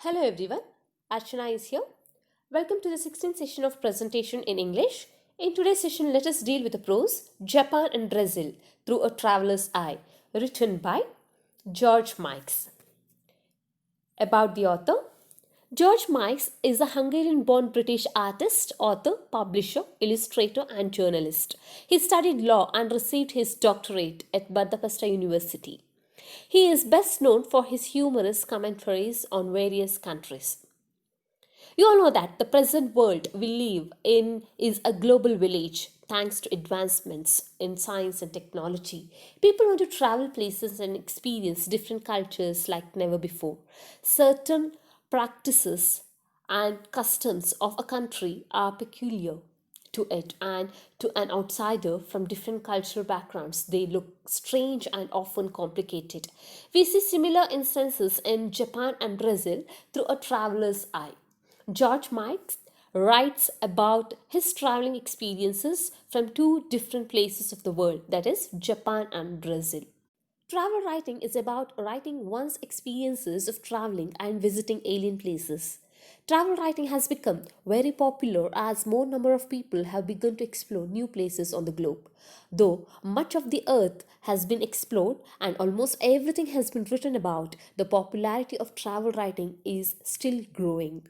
Hello everyone, Archana is here. Welcome to the 16th session of presentation in English. In today's session, let us deal with the prose Japan and Brazil through a traveler's eye, written by George Mikes. About the author, George Mikes is a Hungarian born British artist, author, publisher, illustrator, and journalist. He studied law and received his doctorate at Budapest University. He is best known for his humorous commentaries on various countries. You all know that the present world we live in is a global village thanks to advancements in science and technology. People want to travel places and experience different cultures like never before. Certain practices and customs of a country are peculiar to it, and to an outsider from different cultural backgrounds they look strange and often complicated. We see similar instances in Japan and Brazil through a traveler's eye. George Mikes writes about his traveling experiences from two different places of the world, that is, Japan and Brazil. Travel writing is about writing one's experiences of traveling and visiting alien places. Travel writing has become very popular as more number of people have begun to explore new places on the globe. Though much of the earth has been explored and almost everything has been written about, the popularity of travel writing is still growing.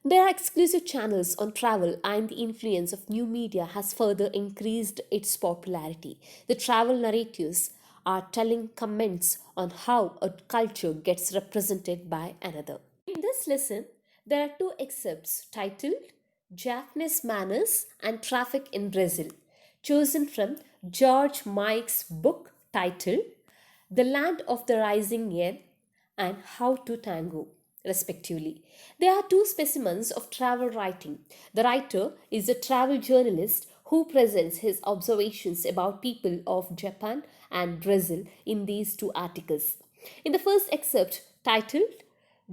There are exclusive channels on travel, and the influence of new media has further increased its popularity. The travel narratives are telling comments on how a culture gets represented by another. In this lesson, there are two excerpts titled Japanese Manners and Traffic in Brazil, chosen from George Mike's book titled The Land of the Rising Yen and How to Tango, respectively. There are two specimens of travel writing. The writer is a travel journalist who presents his observations about people of Japan and Brazil in these two articles. In the first excerpt titled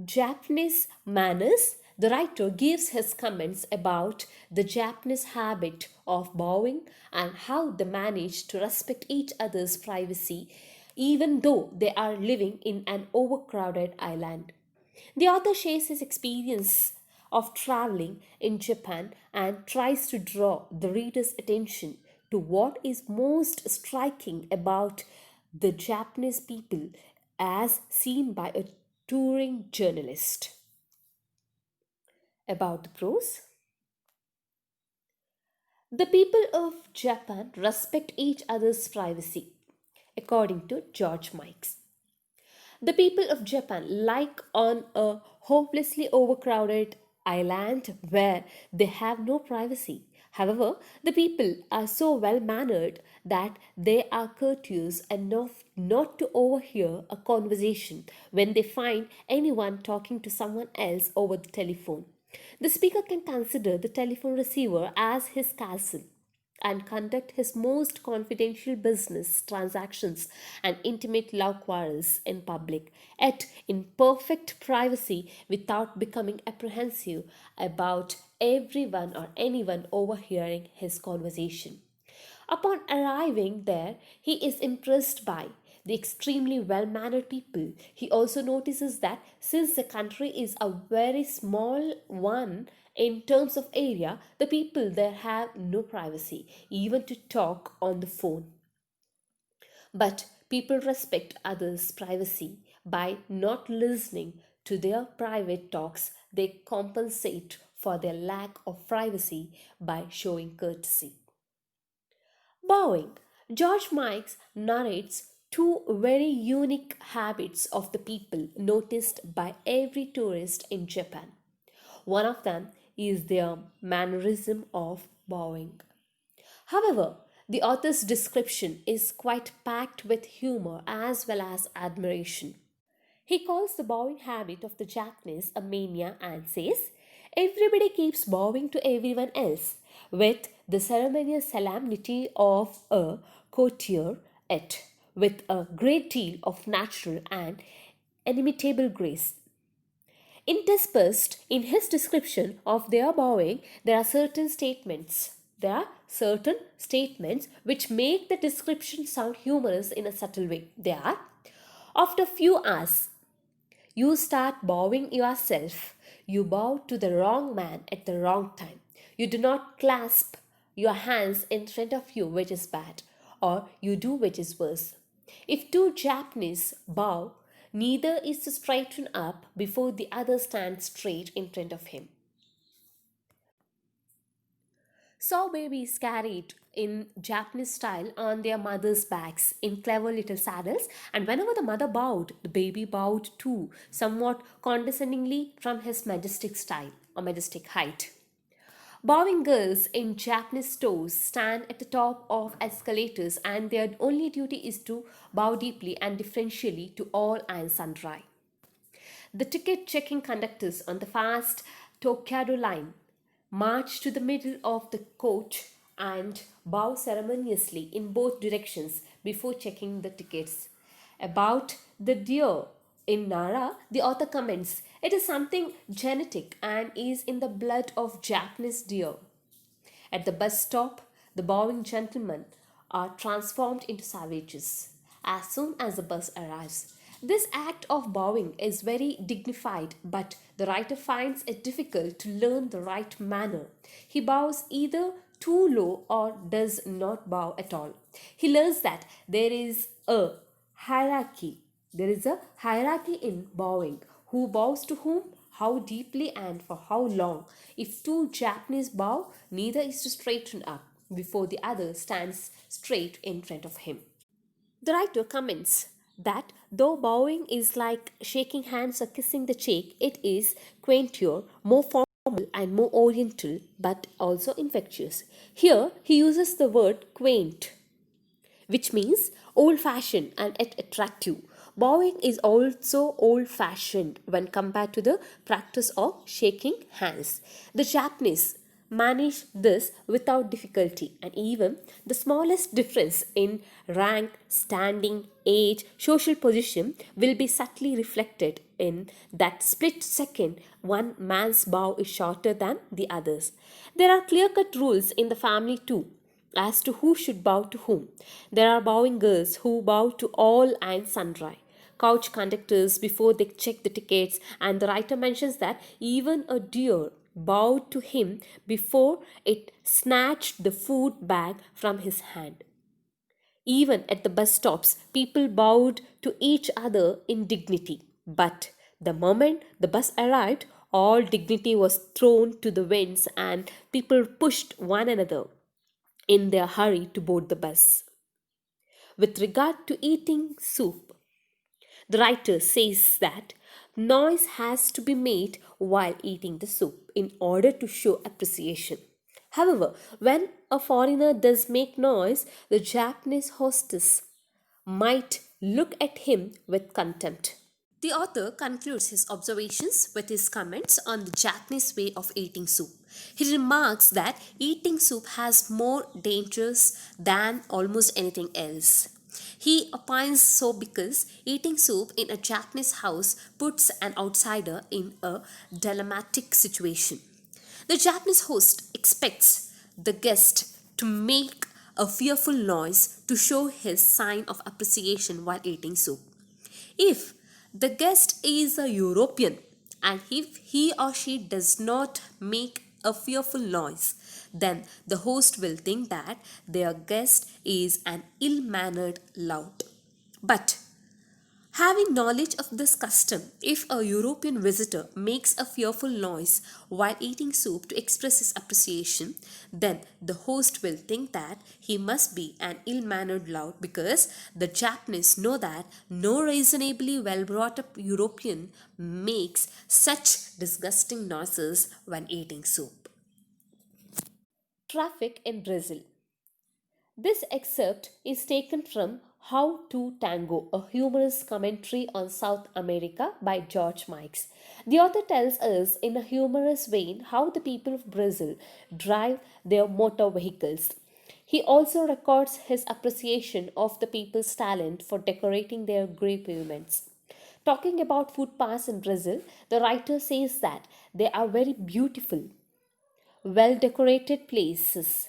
Japanese Manners, the writer gives his comments about the Japanese habit of bowing and how they manage to respect each other's privacy even though they are living in an overcrowded island. The author shares his experience of traveling in Japan and tries to draw the reader's attention to what is most striking about the Japanese people as seen by a touring journalist. About the prose, the people of Japan respect each other's privacy, according to George Mikes. The people of Japan, like on a hopelessly overcrowded island where they have no privacy. However, the people are so well mannered that they are courteous enough not to overhear a conversation when they find anyone talking to someone else over the telephone. The speaker can consider the telephone receiver as his castle and conduct his most confidential business transactions and intimate love quarrels in public, yet in perfect privacy without becoming apprehensive about everyone or anyone overhearing his conversation. Upon arriving there, he is impressed by the extremely well mannered people. He also notices that since the country is a very small one in terms of area, the people there have no privacy, even to talk on the phone. But people respect others' privacy by not listening to their private talks. They compensate for their lack of privacy by showing courtesy. Bowing. George Mikes narrates two very unique habits of the people noticed by every tourist in Japan. One of them is their mannerism of bowing. However, the author's description is quite packed with humor as well as admiration. He calls the bowing habit of the Japanese a mania and says, everybody keeps bowing to everyone else with the ceremonial solemnity of a courtier, yet with a great deal of natural and inimitable grace. Interspersed in his description of their bowing, there are certain statements. There are certain statements which make the description sound humorous in a subtle way. They are, after few hours, You start bowing yourself. You bow to the wrong man at the wrong time. You do not clasp your hands in front of you, which is bad, or you do, which is worse. If two Japanese bow, neither is to straighten up before the other stands straight in front of him. Saw babies carried in Japanese style on their mothers' backs in clever little saddles, and whenever the mother bowed, the baby bowed too, somewhat condescendingly from his majestic style or majestic height. Bowing girls in Japanese stores stand at the top of escalators, and their only duty is to bow deeply and deferentially to all and sundry. The ticket checking conductors on the fast Tokaido line march to the middle of the coach and bow ceremoniously in both directions before checking the tickets. About the deer in Nara, the author comments, it is something genetic and is in the blood of Japanese deer. At the bus stop, the bowing gentlemen are transformed into savages as soon as the bus arrives. This act of bowing is very dignified, but the writer finds it difficult to learn the right manner. He bows either too low or does not bow at all. He learns that there is a hierarchy. There is a hierarchy in bowing. Who bows to whom, how deeply, and for how long. If two Japanese bow, neither is to straighten up before the other stands straight in front of him. The writer comments that though bowing is like shaking hands or kissing the cheek, it is quainter, more formal, and more oriental, but also infectious. Here he uses the word quaint, which means old fashioned and yet attractive. Bowing is also old fashioned when compared to the practice of shaking hands. The Japanese manage this without difficulty, and even the smallest difference in rank, standing, age, social position will be subtly reflected in that split second one man's bow is shorter than the others. There are clear cut rules in the family too as to who should bow to whom. There are bowing girls who bow to all and sundry. Couch conductors before they check the tickets, and the writer mentions that even a deer bowed to him before it snatched the food bag from his hand. Even at the bus stops, people bowed to each other in dignity. But the moment the bus arrived, all dignity was thrown to the winds and people pushed one another in their hurry to board the bus. With regard to eating soup, the writer says that noise has to be made while eating the soup in order to show appreciation. However, when a foreigner does make noise, the Japanese hostess might look at him with contempt. The author concludes his observations with his comments on the Japanese way of eating soup. He remarks that eating soup has more dangers than almost anything else. He opines so because eating soup in a Japanese house puts an outsider in a dilemmatic situation. The Japanese host expects the guest to make a fearful noise to show his sign of appreciation while eating soup. If the guest is a European and if he or she does not make a fearful noise, then the host will think that their guest is an ill mannered lout. But having knowledge of this custom, if a European visitor makes a fearful noise while eating soup to express his appreciation, then the host will think that he must be an ill mannered lout because the Japanese know that no reasonably well brought up European makes such disgusting noises when eating soup. Traffic in Brazil. This excerpt is taken from How to Tango, a humorous commentary on South America by George Mikes. The author tells us in a humorous vein how the people of Brazil drive their motor vehicles. He also records his appreciation of the people's talent for decorating their grey pavements. Talking about footpaths in Brazil, the writer says that they are very beautiful, well decorated places,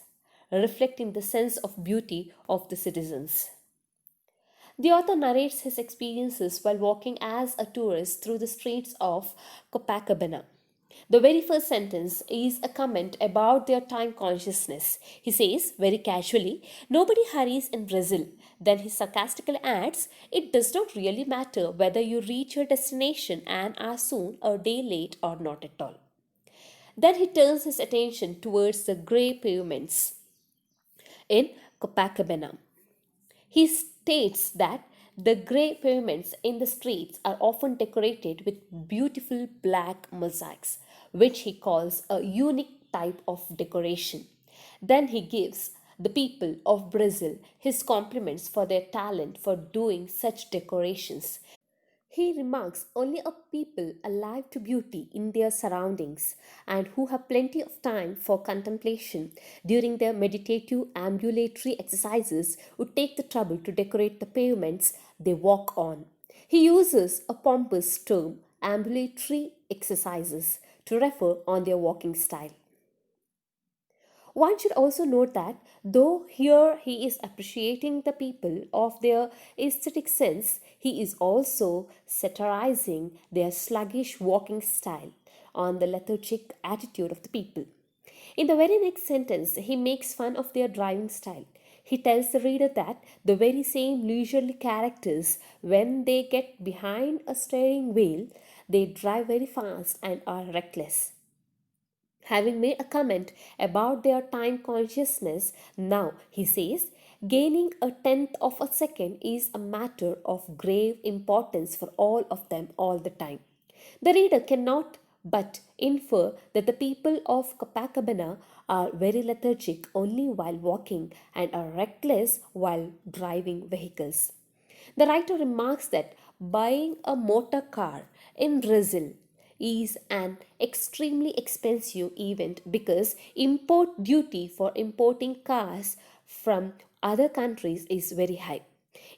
reflecting the sense of beauty of the citizens. The author narrates his experiences while walking as a tourist through the streets of Copacabana. The very first sentence is a comment about their time consciousness. He says, very casually, nobody hurries in Brazil. Then he sarcastically adds, it does not really matter whether you reach your destination and are soon a day late or not at all. Then he turns his attention towards the grey pavements in Copacabana. He states that the grey pavements in the streets are often decorated with beautiful black mosaics, which he calls a unique type of decoration. Then he gives the people of Brazil his compliments for their talent for doing such decorations. He remarks only of people alive to beauty in their surroundings and who have plenty of time for contemplation during their meditative ambulatory exercises would take the trouble to decorate the pavements they walk on. He uses a pompous term, ambulatory exercises, to refer on their walking style. One should also note that though here he is appreciating the people of their aesthetic sense, he is also satirizing their sluggish walking style on the lethargic attitude of the people. In the very next sentence, he makes fun of their driving style. He tells the reader that the very same leisurely characters, when they get behind a steering wheel, they drive very fast and are reckless. Having made a comment about their time consciousness, now he says, gaining a tenth of a second is a matter of grave importance for all of them all the time. The reader cannot but infer that the people of Copacabana are very lethargic only while walking and are reckless while driving vehicles. The writer remarks that buying a motor car in Brazil is an extremely expensive event because import duty for importing cars from other countries is very high.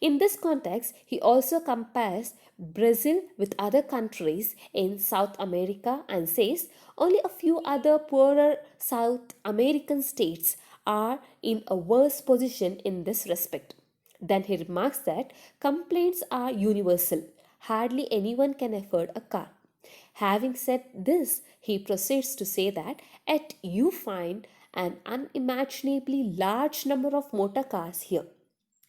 In this context, he also compares Brazil with other countries in South America and says only a few other poorer South American states are in a worse position in this respect. Then he remarks that complaints are universal. Hardly anyone can afford a car. Having said this, he proceeds to say that yet you find an unimaginably large number of motor cars here.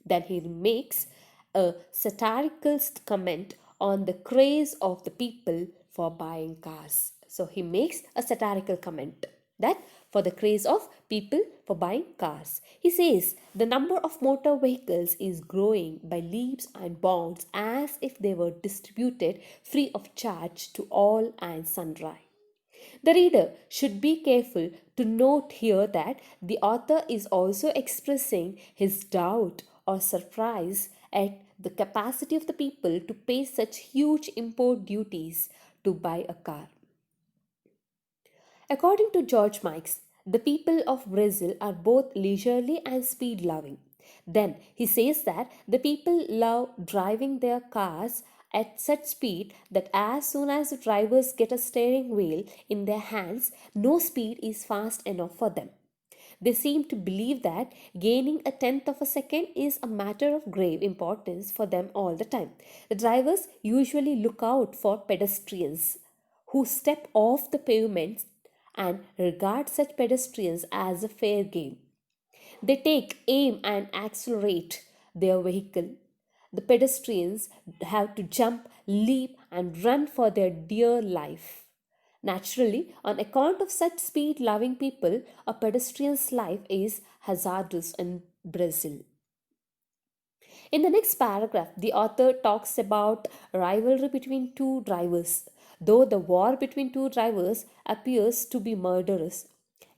Then he makes a satirical comment on the craze of the people for buying cars. So he makes a satirical comment that for the craze of people for buying cars. He says the number of motor vehicles is growing by leaps and bounds as if they were distributed free of charge to all and sundry. The reader should be careful to note here that the author is also expressing his doubt or surprise at the capacity of the people to pay such huge import duties to buy a car. According to George Mikes, the people of Brazil are both leisurely and speed loving. Then he says that the people love driving their cars at such speed that as soon as the drivers get a steering wheel in their hands, no speed is fast enough for them. They seem to believe that gaining a tenth of a second is a matter of grave importance for them all the time. The drivers usually look out for pedestrians who step off the pavements and regard such pedestrians as a fair game. They take aim and accelerate their vehicle. The pedestrians have to jump, leap, and run for their dear life. Naturally, on account of such speed loving people, a pedestrian's life is hazardous in Brazil. In the next paragraph, the author talks about rivalry between two drivers. Though the war between two drivers appears to be murderous,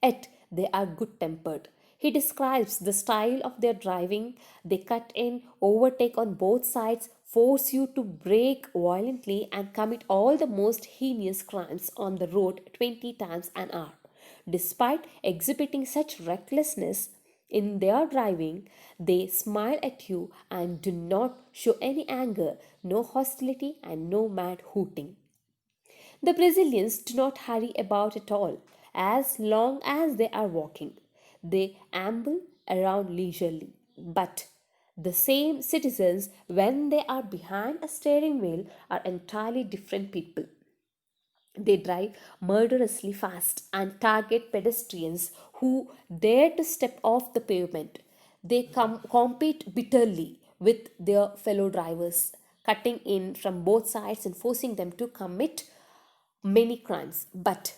yet they are good tempered. He describes the style of their driving. They cut in, overtake on both sides, force you to brake violently, and commit all the most heinous crimes on the road 20 times an hour. Despite exhibiting such recklessness, in their driving, they smile at you and do not show any anger, no hostility, and no mad hooting. The Brazilians do not hurry about at all as long as they are walking. They amble around leisurely. But The same citizens, when they are behind a steering wheel, are entirely different people. They drive murderously fast and target pedestrians who dare to step off the pavement. They compete bitterly with their fellow drivers, cutting in from both sides and forcing them to commit many crimes. But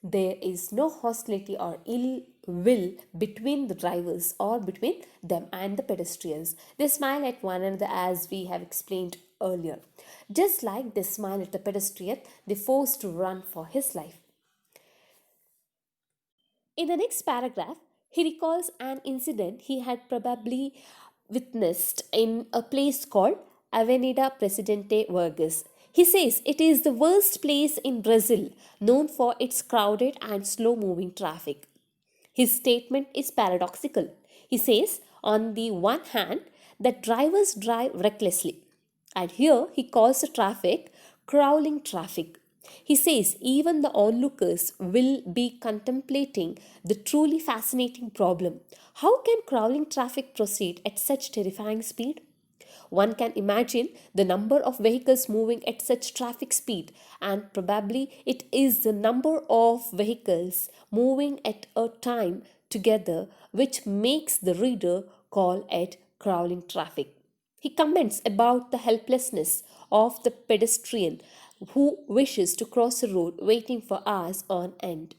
there is no hostility or ill will between the drivers or between them and the pedestrians. They smile at one another as we have explained earlier. Just like they smile at the pedestrian, they force to run for his life. In the next paragraph, he recalls an incident he had probably witnessed in a place called Avenida Presidente Vargas. He says it is the worst place in Brazil, known for its crowded and slow moving traffic. His statement is paradoxical. He says, on the one hand, that drivers drive recklessly, and here he calls the traffic crawling traffic. He says even the onlookers will be contemplating the truly fascinating problem. How can crawling traffic proceed at such terrifying speed? One can imagine the number of vehicles moving at such traffic speed, and probably it is the number of vehicles moving at a time together which makes the reader call it crawling traffic. He comments about the helplessness of the pedestrian who wishes to cross a road waiting for hours on end.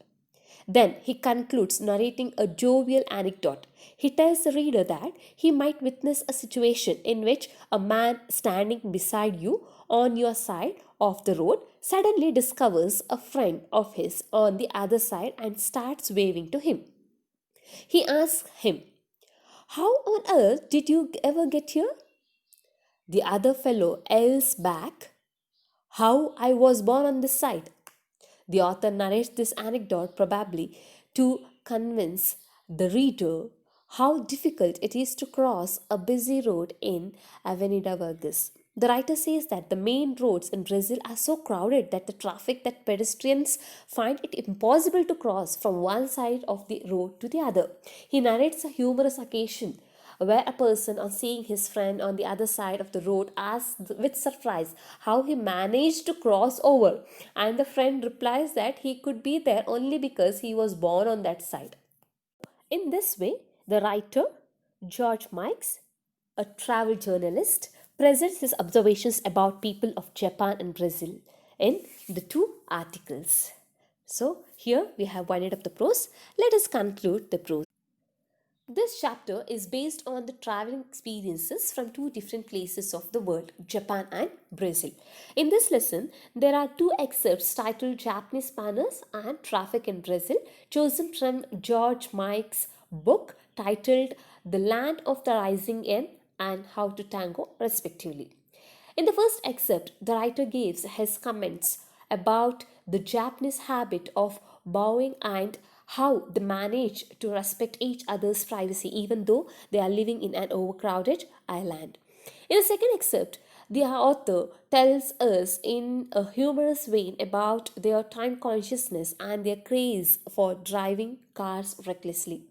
Then he concludes narrating a jovial anecdote. He tells the reader that he might witness a situation in which a man standing beside you on your side of the road suddenly discovers a friend of his on the other side and starts waving to him. He asks him, "How on earth did you ever get here?" The other fellow yells back, "How I was born on this side." The author narrates this anecdote probably to convince the reader how difficult it is to cross a busy road in Avenida Vargas. The writer says that the main roads in Brazil are so crowded that the traffic that pedestrians find it impossible to cross from one side of the road to the other. He narrates a humorous occasion where a person, on seeing his friend on the other side of the road, asks with surprise how he managed to cross over, and the friend replies that he could be there only because he was born on that side. In this way, the writer, George Mikes, a travel journalist, presents his observations about people of Japan and Brazil in the two articles. So, here we have winded up the prose. Let us conclude the prose. This chapter is based on the traveling experiences from two different places of the world, Japan and Brazil. In this lesson, there are two excerpts titled Japanese Manners and Traffic in Brazil, chosen from George Mike's book titled The Land of the Rising Sun and How to Tango, respectively. In the first excerpt, the writer gives his comments about the Japanese habit of bowing and how they manage to respect each other's privacy even though they are living in an overcrowded island. In the second excerpt, the author tells us in a humorous vein about their time consciousness and their craze for driving cars recklessly.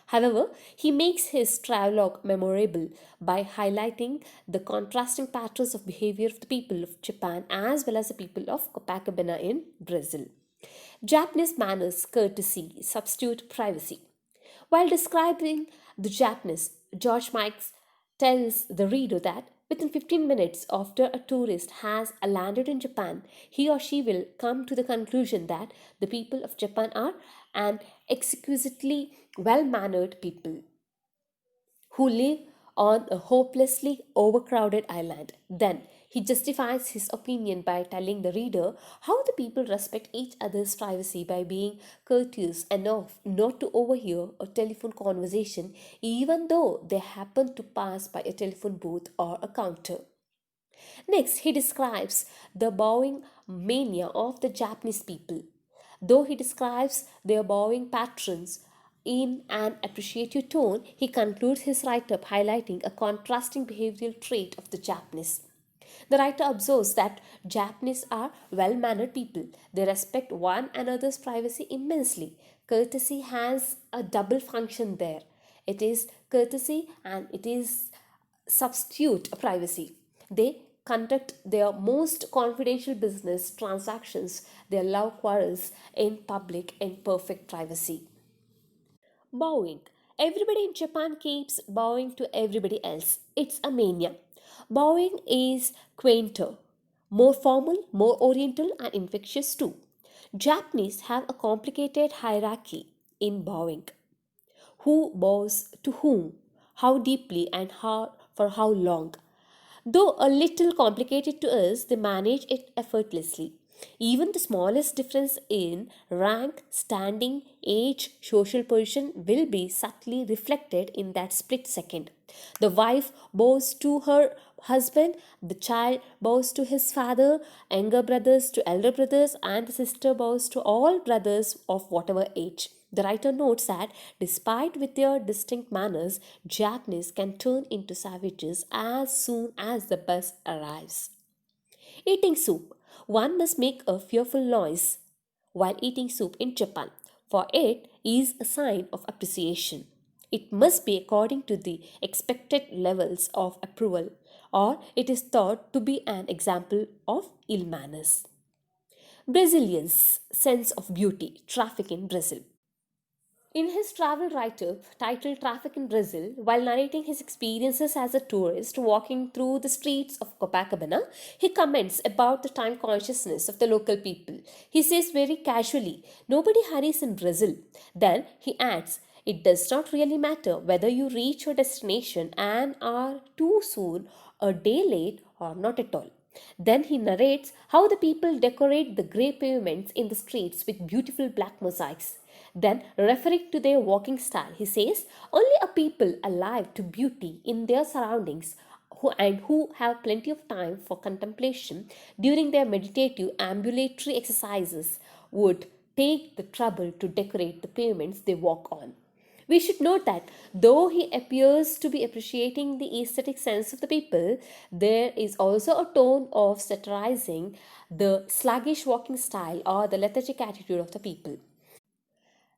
However, he makes his travelogue memorable by highlighting the contrasting patterns of behavior of the people of Japan as well as the people of Copacabana in Brazil. Japanese manners, courtesy, substitute privacy. While describing the Japanese, George Mikes tells the reader that within 15 minutes after a tourist has landed in Japan, he or she will come to the conclusion that the people of Japan are an exquisitely well mannered people who live on a hopelessly overcrowded island. Then he justifies his opinion by telling the reader how the people respect each other's privacy by being courteous enough not to overhear a telephone conversation even though they happen to pass by a telephone booth or a counter. Next, he describes the bowing mania of the Japanese people. Though he describes their bowing patterns in an appreciative tone, he concludes his write up highlighting a contrasting behavioral trait of the Japanese. The writer observes that Japanese are well mannered people. They respect one another's privacy immensely. Courtesy has a double function there. It is courtesy and it is substitute privacy. They conduct their most confidential business transactions, their love quarrels in public in perfect privacy. Bowing. Everybody in Japan keeps bowing to everybody else. It's a mania. Bowing is quainter, more formal, more oriental, and infectious too. Japanese have a complicated hierarchy in bowing. Who bows to whom, how deeply, and how for how long. Though a little complicated to us, they manage it effortlessly. Even the smallest difference in rank, standing, age, social position will be subtly reflected in that split second. The wife bows to her husband, the child bows to his father, younger brothers to elder brothers, and the sister bows to all brothers of whatever age. The writer notes that despite with their distinct manners, Japanese can turn into savages as soon as the bus arrives. Eating soup. One must make a fearful noise while eating soup in Japan, for it is a sign of appreciation. It must be according to the expected levels of approval, or it is thought to be an example of ill manners. Brazilians' sense of beauty, traffic in Brazil. In his travel write up titled Traffic in Brazil, while narrating his experiences as a tourist walking through the streets of Copacabana, he comments about the time consciousness of the local people. He says very casually, "Nobody hurries in Brazil." Then he adds, "It does not really matter whether you reach your destination and are too soon, a day late, or not at all." Then he narrates how the people decorate the grey pavements in the streets with beautiful black mosaics. Then, referring to their walking style, he says, "Only a people alive to beauty in their surroundings who have plenty of time for contemplation during their meditative ambulatory exercises would take the trouble to decorate the pavements they walk on." We should note that though he appears to be appreciating the aesthetic sense of the people, there is also a tone of satirizing the sluggish walking style or the lethargic attitude of the people.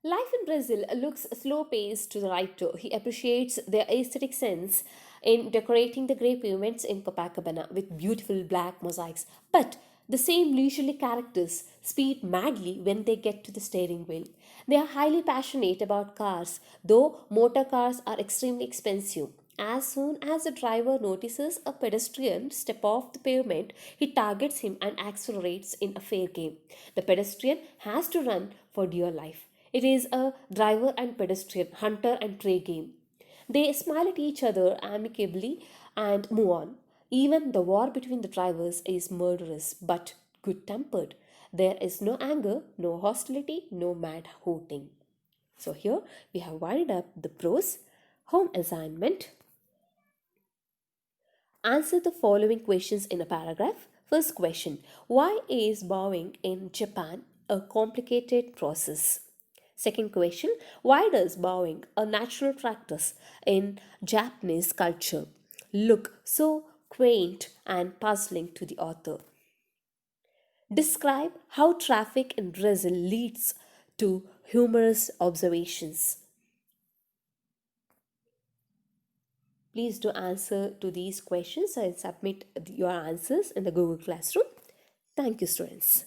Life in Brazil looks slow paced to the writer. He appreciates their aesthetic sense in decorating the grey pavements in Copacabana with beautiful black mosaics. But the same leisurely characters speed madly when they get to the steering wheel. They are highly passionate about cars, though motor cars are extremely expensive. As soon as the driver notices a pedestrian step off the pavement, he targets him and accelerates in a fair game. The pedestrian has to run for dear life. It is a driver and pedestrian, hunter and prey game. They smile at each other amicably and move on. Even the war between the drivers is murderous but good tempered. There is no anger, no hostility, no mad hooting. So, here we have wired up the prose. Home assignment. Answer the following questions in a paragraph. First question: why is bowing in Japan a complicated process? Second question: why does bowing, a natural practice in Japanese culture, look so quaint and puzzling to the author? Describe how traffic in Brazil leads to humorous observations. Please do answer to these questions and submit your answers in the Google Classroom. Thank you, students.